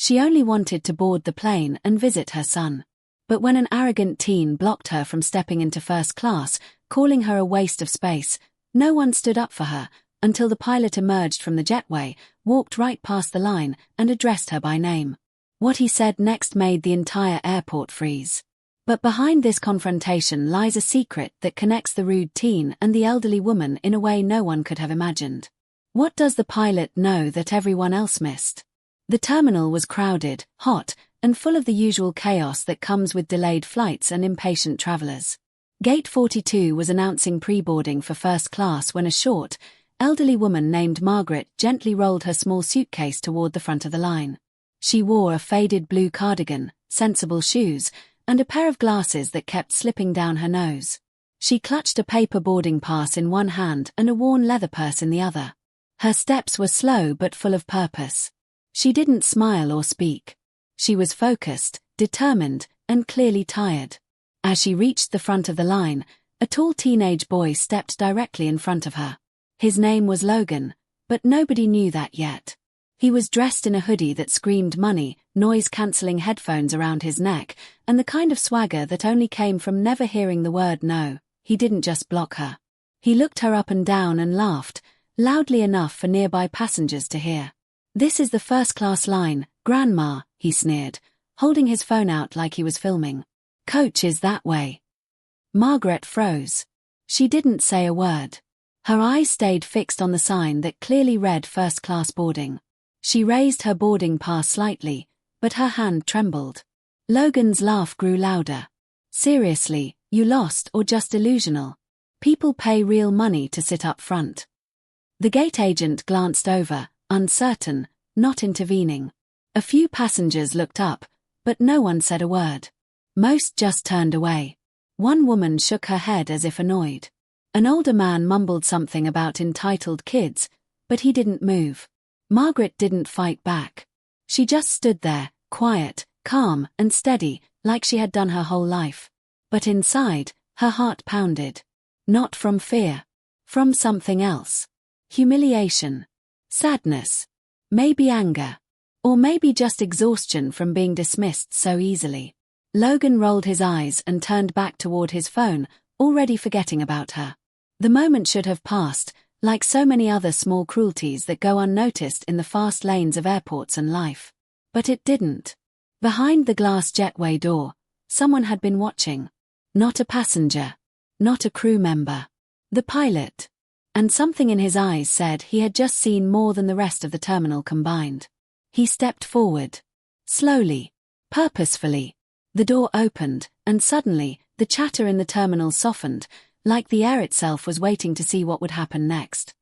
She only wanted to board the plane and visit her son. But when an arrogant teen blocked her from stepping into first class, calling her a waste of space, no one stood up for her, until the pilot emerged from the jetway, walked right past the line, and addressed her by name. What he said next made the entire airport freeze. But behind this confrontation lies a secret that connects the rude teen and the elderly woman in a way no one could have imagined. What does the pilot know that everyone else missed? The terminal was crowded, hot, and full of the usual chaos that comes with delayed flights and impatient travelers. Gate 42 was announcing pre-boarding for first class when a short, elderly woman named Margaret gently rolled her small suitcase toward the front of the line. She wore a faded blue cardigan, sensible shoes, and a pair of glasses that kept slipping down her nose. She clutched a paper boarding pass in one hand and a worn leather purse in the other. Her steps were slow but full of purpose. She didn't smile or speak. She was focused, determined, and clearly tired. As she reached the front of the line, a tall teenage boy stepped directly in front of her. His name was Logan, but nobody knew that yet. He was dressed in a hoodie that screamed money, noise-cancelling headphones around his neck, and the kind of swagger that only came from never hearing the word no. He didn't just block her. He looked her up and down and laughed, loudly enough for nearby passengers to hear. "This is the first-class line, Grandma," he sneered, holding his phone out like he was filming. "Coach is that way." Margaret froze. She didn't say a word. Her eyes stayed fixed on the sign that clearly read first-class boarding. She raised her boarding pass slightly, but her hand trembled. Logan's laugh grew louder. "Seriously, you lost or just delusional? People pay real money to sit up front." The gate agent glanced over, uncertain, not intervening. A few passengers looked up, but no one said a word. Most just turned away. One woman shook her head as if annoyed. An older man mumbled something about entitled kids, but he didn't move. Margaret didn't fight back. She just stood there, quiet, calm, and steady, like she had done her whole life. But inside, her heart pounded. Not from fear. From something else. Humiliation. Sadness. Maybe anger. Or maybe just exhaustion from being dismissed so easily. Logan rolled his eyes and turned back toward his phone, already forgetting about her. The moment should have passed, like so many other small cruelties that go unnoticed in the fast lanes of airports and life. But it didn't. Behind the glass jetway door, someone had been watching. Not a passenger. Not a crew member. The pilot. And something in his eyes said he had just seen more than the rest of the terminal combined. He stepped forward. Slowly. Purposefully. The door opened, and suddenly, the chatter in the terminal softened, like the air itself was waiting to see what would happen next.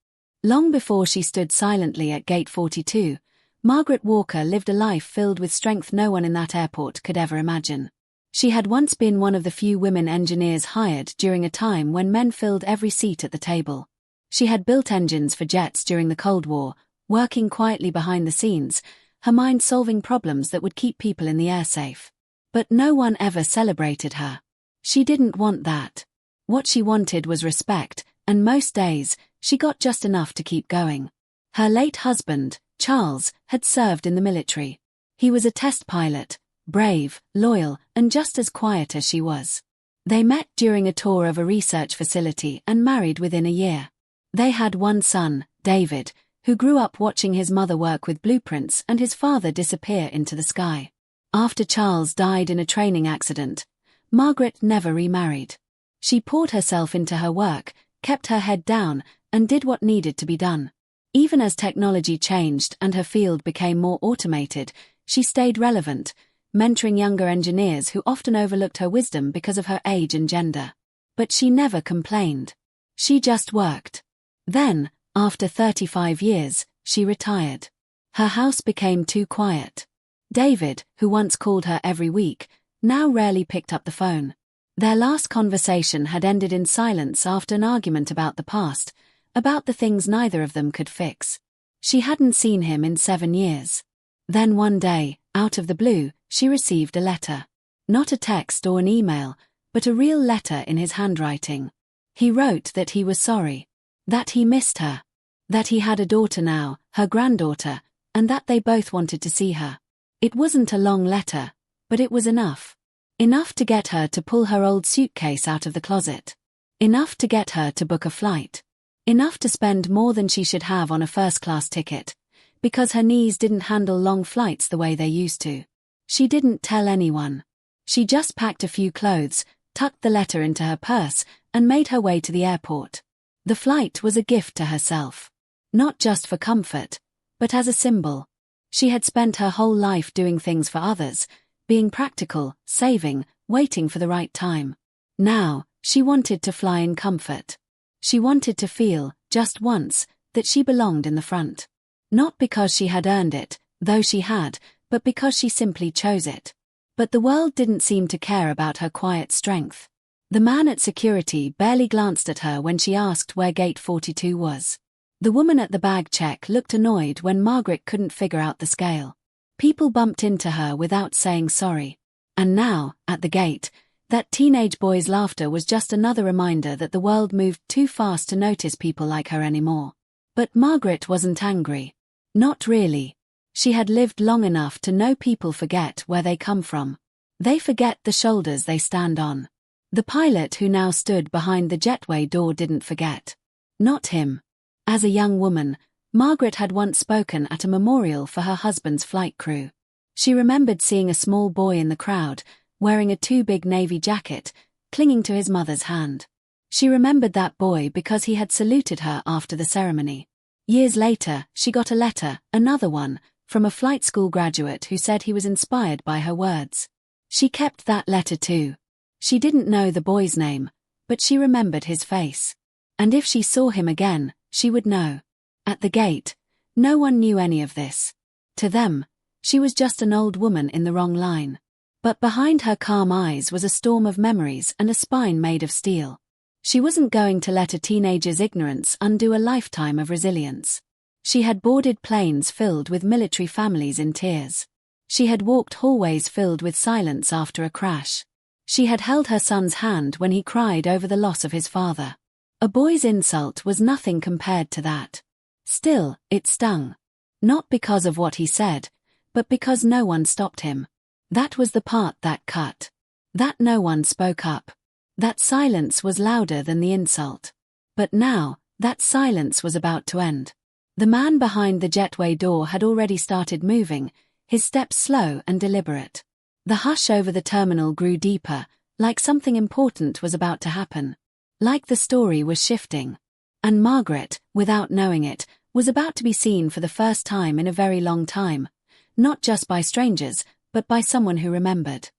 Long before she stood silently at Gate 42, Margaret Walker lived a life filled with strength no one in that airport could ever imagine. She had once been one of the few women engineers hired during a time when men filled every seat at the table. She had built engines for jets during the Cold War, working quietly behind the scenes, her mind solving problems that would keep people in the air safe. But no one ever celebrated her. She didn't want that. What she wanted was respect, and most days, she got just enough to keep going. Her late husband, Charles, had served in the military. He was a test pilot, brave, loyal, and just as quiet as she was. They met during a tour of a research facility and married within a year. They had one son, David, who grew up watching his mother work with blueprints and his father disappear into the sky. After Charles died in a training accident, Margaret never remarried. She poured herself into her work, kept her head down, and did what needed to be done. Even as technology changed and her field became more automated, she stayed relevant, mentoring younger engineers who often overlooked her wisdom because of her age and gender. But she never complained. She just worked. Then, after 35 years, she retired. Her house became too quiet. David, who once called her every week, now rarely picked up the phone. Their last conversation had ended in silence after an argument about the past, about the things neither of them could fix. She hadn't seen him in 7 years. Then one day, out of the blue, she received a letter. Not a text or an email, but a real letter in his handwriting. He wrote that he was sorry. That he missed her. That he had a daughter now, her granddaughter, and that they both wanted to see her. It wasn't a long letter, but it was enough. Enough to get her to pull her old suitcase out of the closet. Enough to get her to book a flight. Enough to spend more than she should have on a first-class ticket, because her knees didn't handle long flights the way they used to. She didn't tell anyone. She just packed a few clothes, tucked the letter into her purse, and made her way to the airport. The flight was a gift to herself. Not just for comfort, but as a symbol. She had spent her whole life doing things for others, being practical, saving, waiting for the right time. Now, she wanted to fly in comfort. She wanted to feel, just once, that she belonged in the front. Not because she had earned it, though she had, but because she simply chose it. But the world didn't seem to care about her quiet strength. The man at security barely glanced at her when she asked where gate 42 was. The woman at the bag check looked annoyed when Margaret couldn't figure out the scale. People bumped into her without saying sorry. And now, at the gate, that teenage boy's laughter was just another reminder that the world moved too fast to notice people like her anymore. But Margaret wasn't angry. Not really. She had lived long enough to know people forget where they come from. They forget the shoulders they stand on. The pilot who now stood behind the jetway door didn't forget. Not him. As a young woman, Margaret had once spoken at a memorial for her husband's flight crew. She remembered seeing a small boy in the crowd, wearing a too big navy jacket, clinging to his mother's hand. She remembered that boy because he had saluted her after the ceremony. Years later, she got a letter, another one, from a flight school graduate who said he was inspired by her words. She kept that letter too. She didn't know the boy's name, but she remembered his face. And if she saw him again, she would know. At the gate, no one knew any of this. To them, she was just an old woman in the wrong line. But behind her calm eyes was a storm of memories and a spine made of steel. She wasn't going to let a teenager's ignorance undo a lifetime of resilience. She had boarded planes filled with military families in tears. She had walked hallways filled with silence after a crash. She had held her son's hand when he cried over the loss of his father. A boy's insult was nothing compared to that. Still, it stung. Not because of what he said, but because no one stopped him. That was the part that cut. That no one spoke up. That silence was louder than the insult. But now, that silence was about to end. The man behind the jetway door had already started moving, his steps slow and deliberate. The hush over the terminal grew deeper, like something important was about to happen. Like the story was shifting. And Margaret, without knowing it, was about to be seen for the first time in a very long time. Not just by strangers, but by someone who remembered.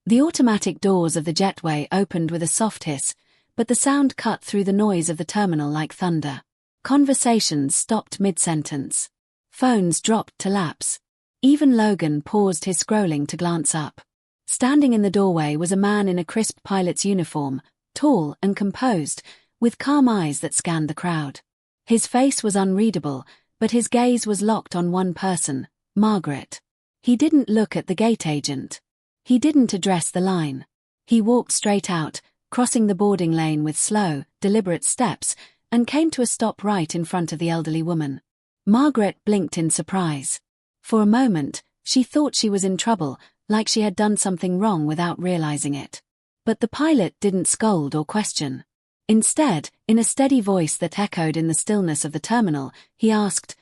The automatic doors of the jetway opened with a soft hiss, but the sound cut through the noise of the terminal like thunder. Conversations stopped mid-sentence. Phones dropped to laps. Even Logan paused his scrolling to glance up. Standing in the doorway was a man in a crisp pilot's uniform, tall and composed, with calm eyes that scanned the crowd. His face was unreadable, but his gaze was locked on one person, Margaret. He didn't look at the gate agent. He didn't address the line. He walked straight out, crossing the boarding lane with slow, deliberate steps, and came to a stop right in front of the elderly woman. Margaret blinked in surprise. For a moment, she thought she was in trouble, like she had done something wrong without realizing it. But the pilot didn't scold or question. Instead, in a steady voice that echoed in the stillness of the terminal, he asked,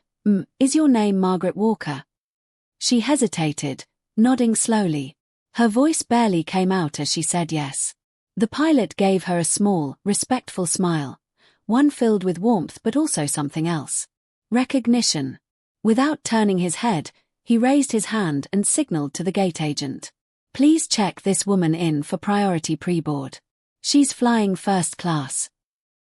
"Is your name Margaret Walker?" She hesitated, nodding slowly. Her voice barely came out as she said yes. The pilot gave her a small, respectful smile, one filled with warmth but also something else. Recognition. Without turning his head, he raised his hand and signaled to the gate agent. "Please check this woman in for priority pre-board. She's flying first class."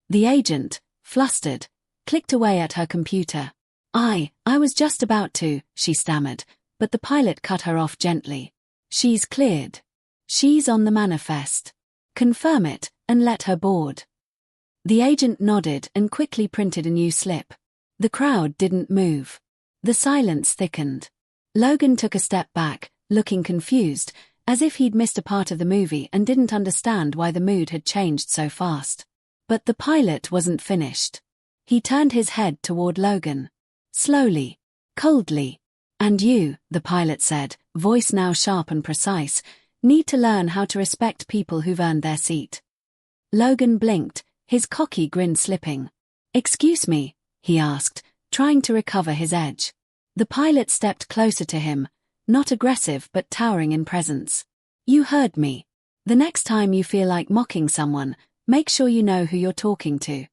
The agent, flustered, clicked away at her computer. I was just about to," she stammered, but the pilot cut her off gently. "She's cleared. She's on the manifest. Confirm it, and let her board." The agent nodded and quickly printed a new slip. The crowd didn't move. The silence thickened. Logan took a step back, looking confused, as if he'd missed a part of the movie and didn't understand why the mood had changed so fast. But the pilot wasn't finished. He turned his head toward Logan. Slowly, coldly. And you, the pilot said, voice now sharp and precise, need to learn how to respect people who've earned their seat. Logan blinked, his cocky grin slipping. Excuse me, he asked, trying to recover his edge. The pilot stepped closer to him, not aggressive but towering in presence. You heard me. The next time you feel like mocking someone, make sure you know who you're talking to.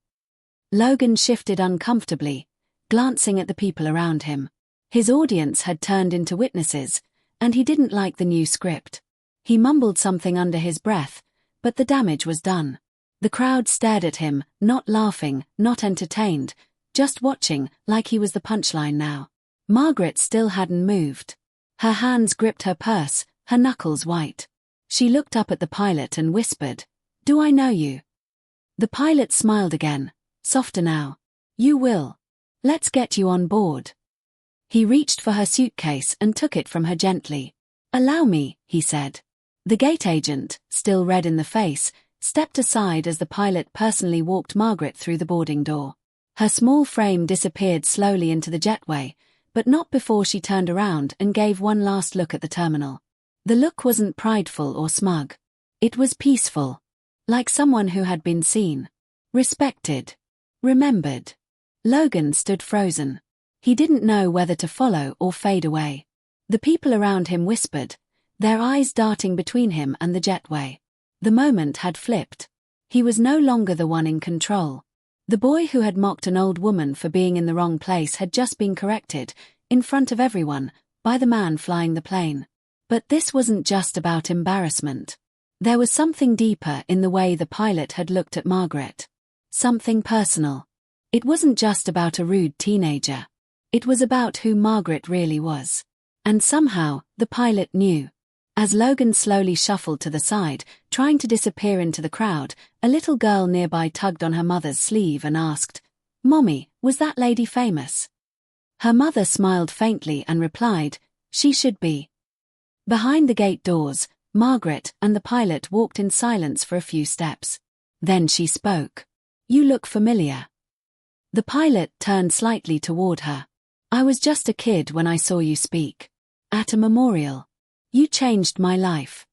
Logan shifted uncomfortably, glancing at the people around him. His audience had turned into witnesses, and he didn't like the new script. He mumbled something under his breath, but the damage was done. The crowd stared at him, not laughing, not entertained, just watching, like he was the punchline now. Margaret still hadn't moved. Her hands gripped her purse, her knuckles white. She looked up at the pilot and whispered, "Do I know you?" The pilot smiled again, softer now. "You will. Let's get you on board." He reached for her suitcase and took it from her gently. "Allow me," he said. The gate agent, still red in the face, stepped aside as the pilot personally walked Margaret through the boarding door. Her small frame disappeared slowly into the jetway, but not before she turned around and gave one last look at the terminal. The look wasn't prideful or smug. It was peaceful. Like someone who had been seen. Respected. Remembered. Logan stood frozen. He didn't know whether to follow or fade away. The people around him whispered, their eyes darting between him and the jetway. The moment had flipped. He was no longer the one in control. The boy who had mocked an old woman for being in the wrong place had just been corrected, in front of everyone, by the man flying the plane. But this wasn't just about embarrassment. There was something deeper in the way the pilot had looked at Margaret. Something personal. It wasn't just about a rude teenager. It was about who Margaret really was. And somehow, the pilot knew. As Logan slowly shuffled to the side, trying to disappear into the crowd, a little girl nearby tugged on her mother's sleeve and asked, "Mommy, was that lady famous?" Her mother smiled faintly and replied, "She should be." Behind the gate doors, Margaret and the pilot walked in silence for a few steps. Then she spoke. "You look familiar." The pilot turned slightly toward her. "I was just a kid when I saw you speak. At a memorial. You changed my life."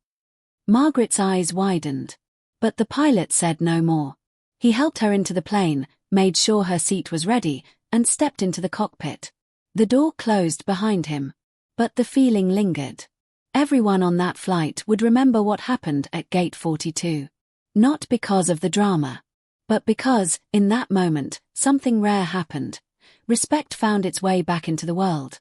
Margaret's eyes widened. But the pilot said no more. He helped her into the plane, made sure her seat was ready, and stepped into the cockpit. The door closed behind him. But the feeling lingered. Everyone on that flight would remember what happened at Gate 42. Not because of the drama. But because, in that moment, something rare happened. Respect found its way back into the world.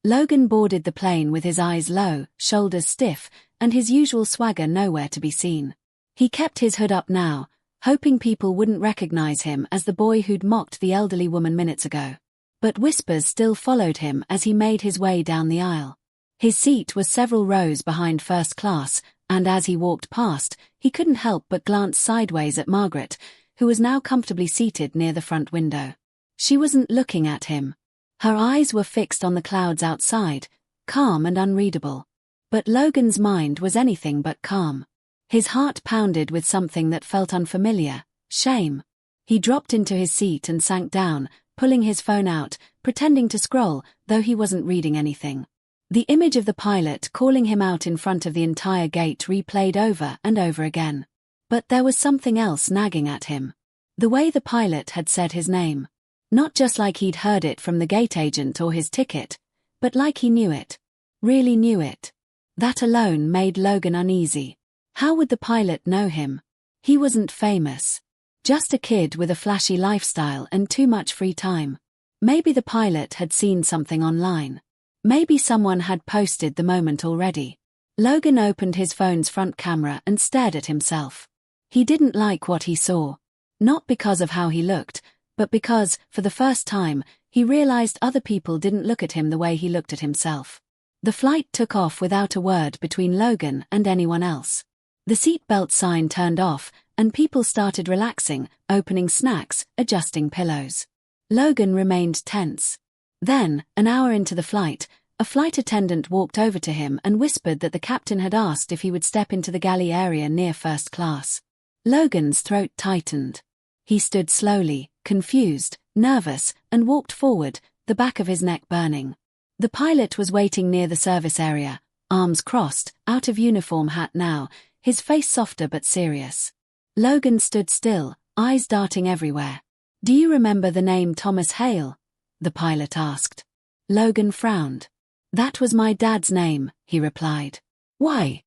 Logan boarded the plane with his eyes low, shoulders stiff, and his usual swagger nowhere to be seen. He kept his hood up now, hoping people wouldn't recognize him as the boy who'd mocked the elderly woman minutes ago. But whispers still followed him as he made his way down the aisle. His seat was several rows behind first class, and as he walked past, he couldn't help but glance sideways at Margaret, who was now comfortably seated near the front window. She wasn't looking at him. Her eyes were fixed on the clouds outside, calm and unreadable. But Logan's mind was anything but calm. His heart pounded with something that felt unfamiliar, shame. He dropped into his seat and sank down, pulling his phone out, pretending to scroll, though he wasn't reading anything. The image of the pilot calling him out in front of the entire gate replayed over and over again. But there was something else nagging at him. The way the pilot had said his name. Not just like he'd heard it from the gate agent or his ticket, but like he knew it. Really knew it. That alone made Logan uneasy. How would the pilot know him? He wasn't famous. Just a kid with a flashy lifestyle and too much free time. Maybe the pilot had seen something online. Maybe someone had posted the moment already. Logan opened his phone's front camera and stared at himself. He didn't like what he saw. Not because of how he looked, but because, for the first time, he realized other people didn't look at him the way he looked at himself. The flight took off without a word between Logan and anyone else. The seatbelt sign turned off, and people started relaxing, opening snacks, adjusting pillows. Logan remained tense. Then, an hour into the flight, a flight attendant walked over to him and whispered that the captain had asked if he would step into the galley area near first class. Logan's throat tightened. He stood slowly, confused, nervous, and walked forward, the back of his neck burning. The pilot was waiting near the service area, arms crossed, out of uniform hat now, his face softer but serious. Logan stood still, eyes darting everywhere. "Do you remember the name Thomas Hale?" the pilot asked. Logan frowned. "That was my dad's name," he replied. "Why?"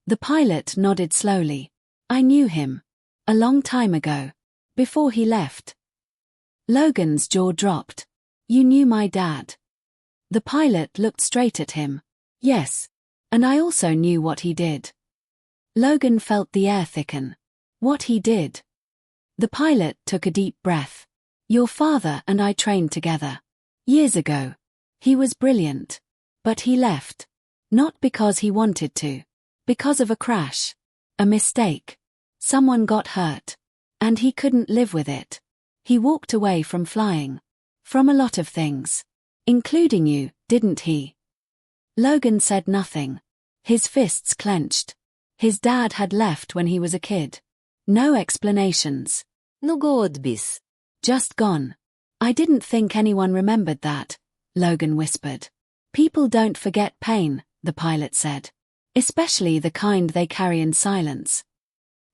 The pilot nodded slowly. "I knew him. A long time ago. Before he left." Logan's jaw dropped. "You knew my dad?" The pilot looked straight at him. "Yes. And I also knew what he did." Logan felt the air thicken. What he did? The pilot took a deep breath. "Your father and I trained together. Years ago. He was brilliant. But he left. Not because he wanted to. Because of a crash. A mistake. Someone got hurt. And he couldn't live with it. He walked away from flying. From a lot of things. Including you, didn't he?" Logan said nothing. His fists clenched. His dad had left when he was a kid. No explanations. No godbis. Just gone. "I didn't think anyone remembered that," Logan whispered. "People don't forget pain," the pilot said. "Especially the kind they carry in silence."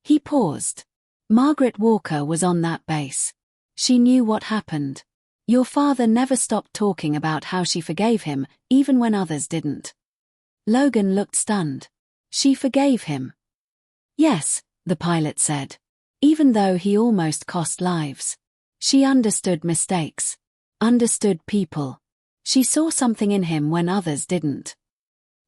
He paused. Margaret Walker was on that base. She knew what happened. Your father never stopped talking about how she forgave him, even when others didn't. Logan looked stunned. She forgave him. "Yes," the pilot said. "Even though he almost cost lives. She understood mistakes. Understood people. She saw something in him when others didn't."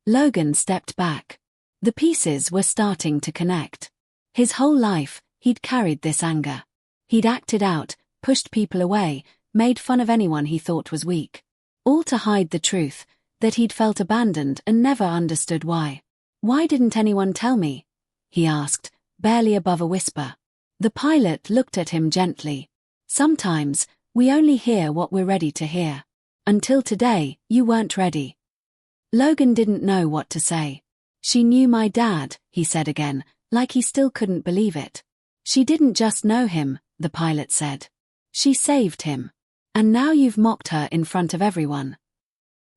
Logan stepped back. The pieces were starting to connect. His whole life, he'd carried this anger. He'd acted out, pushed people away, made fun of anyone he thought was weak. All to hide the truth, that he'd felt abandoned and never understood why. "Why didn't anyone tell me?" he asked, barely above a whisper. The pilot looked at him gently. "Sometimes, we only hear what we're ready to hear. Until today, you weren't ready." Logan didn't know what to say. "She knew my dad," he said again, like he still couldn't believe it. "She didn't just know him," the pilot said. "She saved him. And now you've mocked her in front of everyone."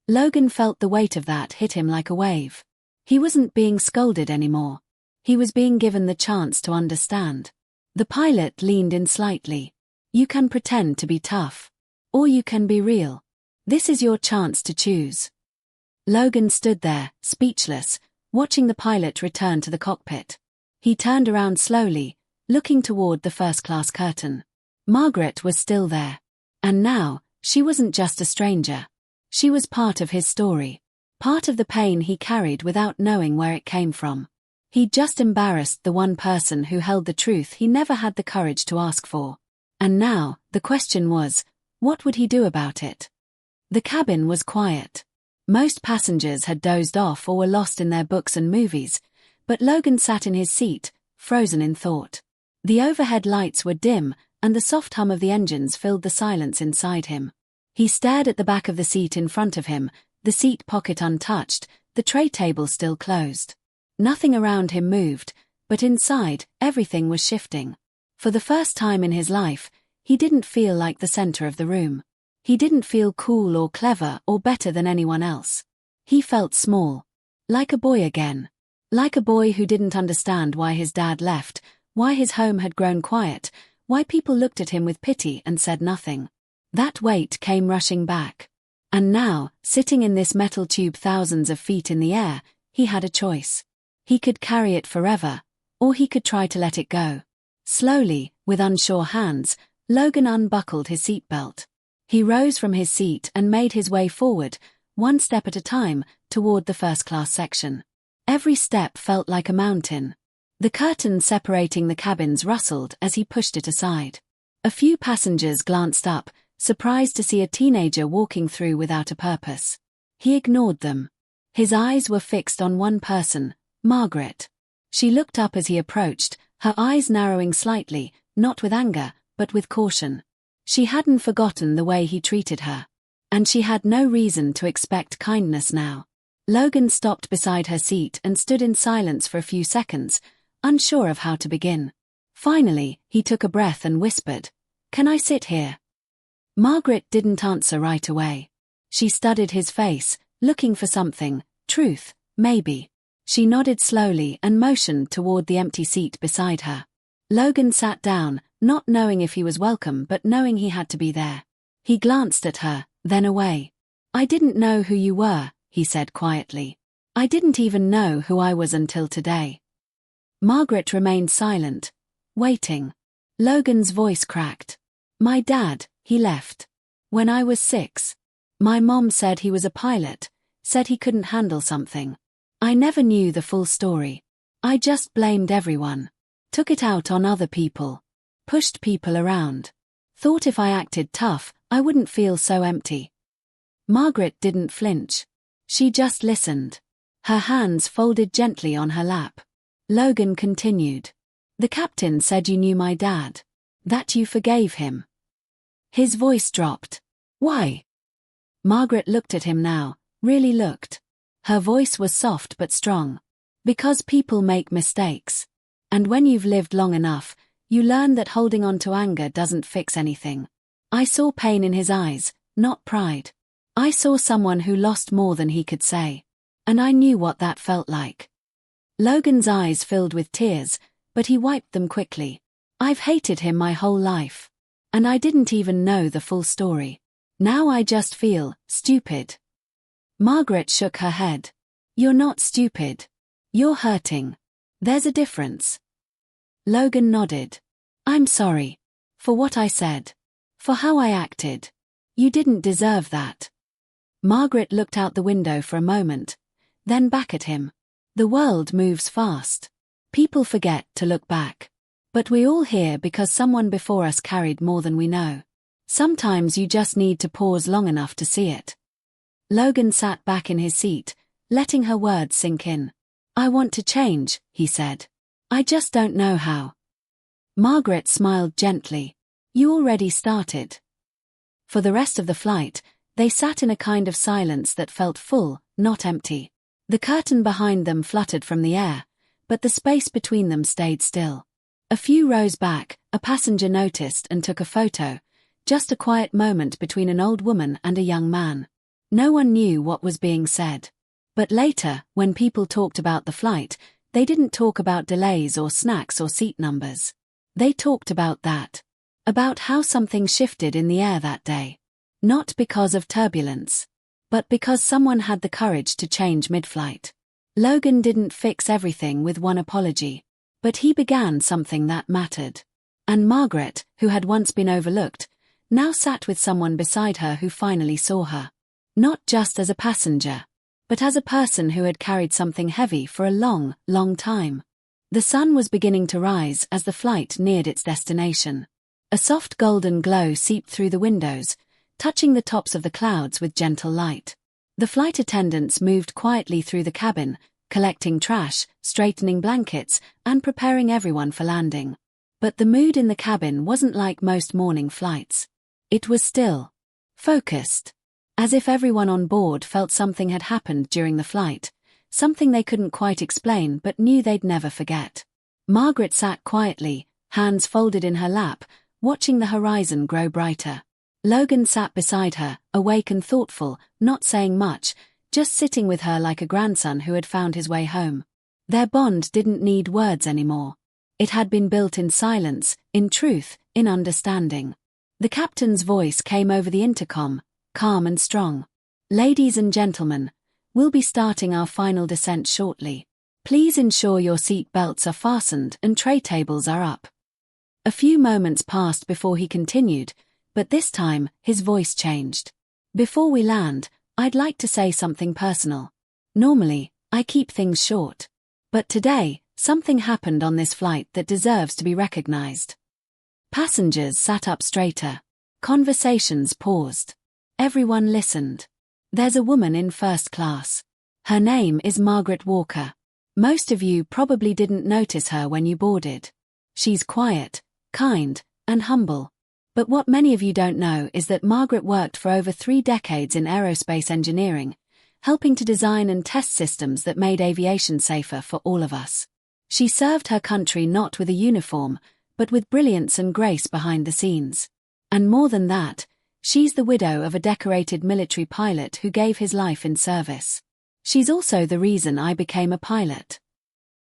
Logan felt the weight of that hit him like a wave. He wasn't being scolded anymore. He was being given the chance to understand. The pilot leaned in slightly. "You can pretend to be tough. Or you can be real. This is your chance to choose." Logan stood there, speechless, watching the pilot return to the cockpit. He turned around slowly, looking toward the first-class curtain. Margaret was still there. And now, she wasn't just a stranger. She was part of his story. Part of the pain he carried without knowing where it came from. He'd just embarrassed the one person who held the truth he never had the courage to ask for. And now, the question was, what would he do about it? The cabin was quiet. Most passengers had dozed off or were lost in their books and movies, but Logan sat in his seat, frozen in thought. The overhead lights were dim, and the soft hum of the engines filled the silence inside him. He stared at the back of the seat in front of him, the seat pocket untouched, the tray table still closed. Nothing around him moved, but inside, everything was shifting. For the first time in his life, he didn't feel like the center of the room. He didn't feel cool or clever or better than anyone else. He felt small. Like a boy again. Like a boy who didn't understand why his dad left, why his home had grown quiet, why people looked at him with pity and said nothing. That weight came rushing back. And now, sitting in this metal tube thousands of feet in the air, he had a choice. He could carry it forever, or he could try to let it go. Slowly, with unsure hands, Logan unbuckled his seatbelt. He rose from his seat and made his way forward, one step at a time, toward the first-class section. Every step felt like a mountain. The curtain separating the cabins rustled as he pushed it aside. A few passengers glanced up, surprised to see a teenager walking through without a purpose. He ignored them. His eyes were fixed on one person, Margaret. She looked up as he approached, her eyes narrowing slightly, not with anger, but with caution. She hadn't forgotten the way he treated her. And she had no reason to expect kindness now. Logan stopped beside her seat and stood in silence for a few seconds, unsure of how to begin. Finally, he took a breath and whispered, "Can I sit here?" Margaret didn't answer right away. She studied his face, looking for something, truth, maybe. She nodded slowly and motioned toward the empty seat beside her. Logan sat down, not knowing if he was welcome but knowing he had to be there. He glanced at her, then away. "I didn't know who you were," he said quietly. "I didn't even know who I was until today." Margaret remained silent, waiting. Logan's voice cracked. "My dad, he left. When I was 6. My mom said he was a pilot, said he couldn't handle something. I never knew the full story. I just blamed everyone. Took it out on other people. Pushed people around. Thought if I acted tough, I wouldn't feel so empty." Margaret didn't flinch. She just listened. Her hands folded gently on her lap. Logan continued. "The captain said you knew my dad. That you forgave him." His voice dropped. "Why?" Margaret looked at him now, really looked. Her voice was soft but strong. "Because people make mistakes. And when you've lived long enough, you learn that holding on to anger doesn't fix anything." I saw pain in his eyes, not pride. I saw someone who lost more than he could say. And I knew what that felt like. Logan's eyes filled with tears, but he wiped them quickly. "I've hated him my whole life. And I didn't even know the full story. Now I just feel stupid." Margaret shook her head. "You're not stupid. You're hurting. There's a difference." Logan nodded. "I'm sorry. For what I said. For how I acted. You didn't deserve that." Margaret looked out the window for a moment, then back at him. "The world moves fast. People forget to look back. But we're all here because someone before us carried more than we know. Sometimes you just need to pause long enough to see it." Logan sat back in his seat, letting her words sink in. "I want to change," he said. "I just don't know how." Margaret smiled gently. "You already started." For the rest of the flight, they sat in a kind of silence that felt full, not empty. The curtain behind them fluttered from the air, but the space between them stayed still. A few rows back, a passenger noticed and took a photo, just a quiet moment between an old woman and a young man. No one knew what was being said. But later, when people talked about the flight, they didn't talk about delays or snacks or seat numbers. They talked about that. About how something shifted in the air that day. Not because of turbulence, but because someone had the courage to change mid-flight. Logan didn't fix everything with one apology, but he began something that mattered. And Margaret, who had once been overlooked, now sat with someone beside her who finally saw her. Not just as a passenger, but as a person who had carried something heavy for a long, long time. The sun was beginning to rise as the flight neared its destination. A soft golden glow seeped through the windows, touching the tops of the clouds with gentle light. The flight attendants moved quietly through the cabin, collecting trash, straightening blankets, and preparing everyone for landing. But the mood in the cabin wasn't like most morning flights. It was still, focused. As if everyone on board felt something had happened during the flight, something they couldn't quite explain but knew they'd never forget. Margaret sat quietly, hands folded in her lap, watching the horizon grow brighter. Logan sat beside her, awake and thoughtful, not saying much, just sitting with her like a grandson who had found his way home. Their bond didn't need words anymore. It had been built in silence, in truth, in understanding. The captain's voice came over the intercom, calm and strong. "Ladies and gentlemen, we'll be starting our final descent shortly. Please ensure your seat belts are fastened and tray tables are up." A few moments passed before he continued, but this time, his voice changed. "Before we land, I'd like to say something personal. Normally, I keep things short. But today, something happened on this flight that deserves to be recognized." Passengers sat up straighter. Conversations paused. Everyone listened. "There's a woman in first class. Her name is Margaret Walker. Most of you probably didn't notice her when you boarded. She's quiet, kind, and humble. But what many of you don't know is that Margaret worked for over 3 decades in aerospace engineering, helping to design and test systems that made aviation safer for all of us. She served her country not with a uniform, but with brilliance and grace behind the scenes. And more than that, She's the widow of a decorated military pilot who gave his life in service. She's also the reason I became a pilot."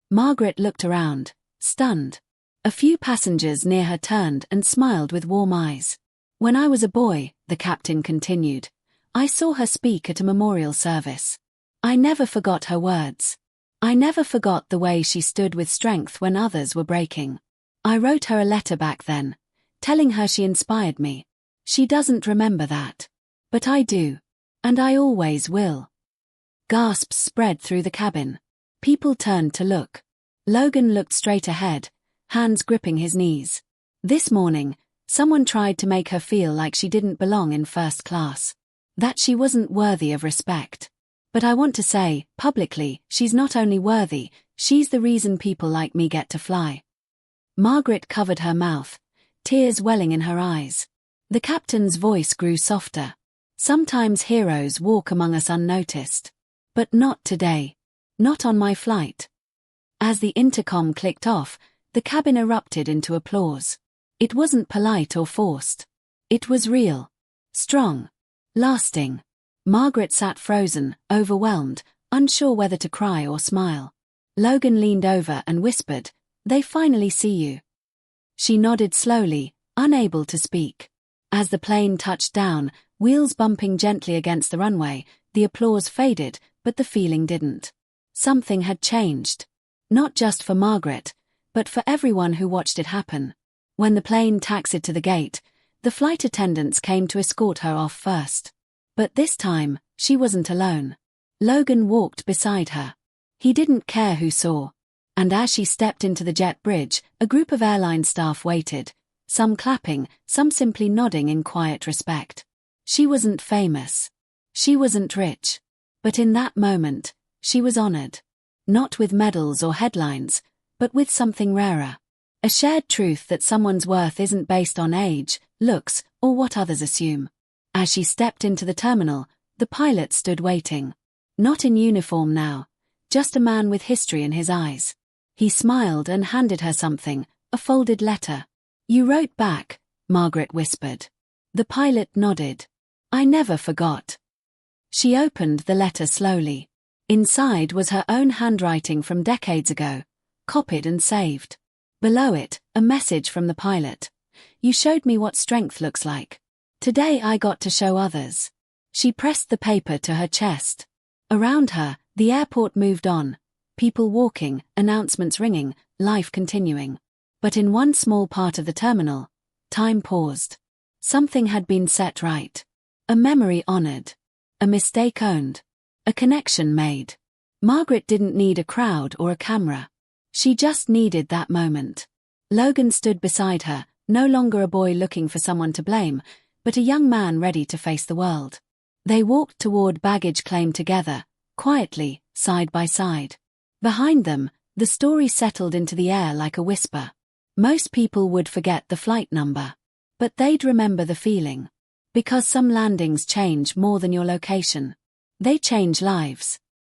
Margaret looked around, stunned. A few passengers near her turned and smiled with warm eyes. "When I was a boy," the captain continued, "I saw her speak at a memorial service. I never forgot her words. I never forgot the way she stood with strength when others were breaking. I wrote her a letter back then, telling her she inspired me. She doesn't remember that. But I do. And I always will." Gasps spread through the cabin. People turned to look. Logan looked straight ahead, hands gripping his knees. This morning, someone tried to make her feel like she didn't belong in first class. That she wasn't worthy of respect. But I want to say, publicly, she's not only worthy, she's the reason people like me get to fly. Margaret covered her mouth, tears welling in her eyes. The captain's voice grew softer. "Sometimes heroes walk among us unnoticed. But not today. Not on my flight." As the intercom clicked off, the cabin erupted into applause. It wasn't polite or forced. It was real. Strong. Lasting. Margaret sat frozen, overwhelmed, unsure whether to cry or smile. Logan leaned over and whispered, "They finally see you." She nodded slowly, unable to speak. As the plane touched down, wheels bumping gently against the runway, the applause faded, but the feeling didn't. Something had changed. Not just for Margaret, but for everyone who watched it happen. When the plane taxied to the gate, the flight attendants came to escort her off first. But this time, she wasn't alone. Logan walked beside her. He didn't care who saw. And as she stepped into the jet bridge, a group of airline staff waited, some clapping, some simply nodding in quiet respect. She wasn't famous. She wasn't rich. But in that moment, she was honored. Not with medals or headlines, but with something rarer. A shared truth that someone's worth isn't based on age, looks, or what others assume. As she stepped into the terminal, the pilot stood waiting. Not in uniform now, just a man with history in his eyes. He smiled and handed her something, a folded letter. "You wrote back," Margaret whispered. The pilot nodded. "I never forgot." She opened the letter slowly. Inside was her own handwriting from decades ago, copied and saved. Below it, a message from the pilot. "You showed me what strength looks like. Today I got to show others." She pressed the paper to her chest. Around her, the airport moved on. People walking, announcements ringing, life continuing. But in one small part of the terminal, time paused. Something had been set right. A memory honored. A mistake owned. A connection made. Margaret didn't need a crowd or a camera. She just needed that moment. Logan stood beside her, no longer a boy looking for someone to blame, but a young man ready to face the world. They walked toward baggage claim together, quietly, side by side. Behind them, the story settled into the air like a whisper. Most people would forget the flight number. But they'd remember the feeling. Because some landings change more than your location. They change lives.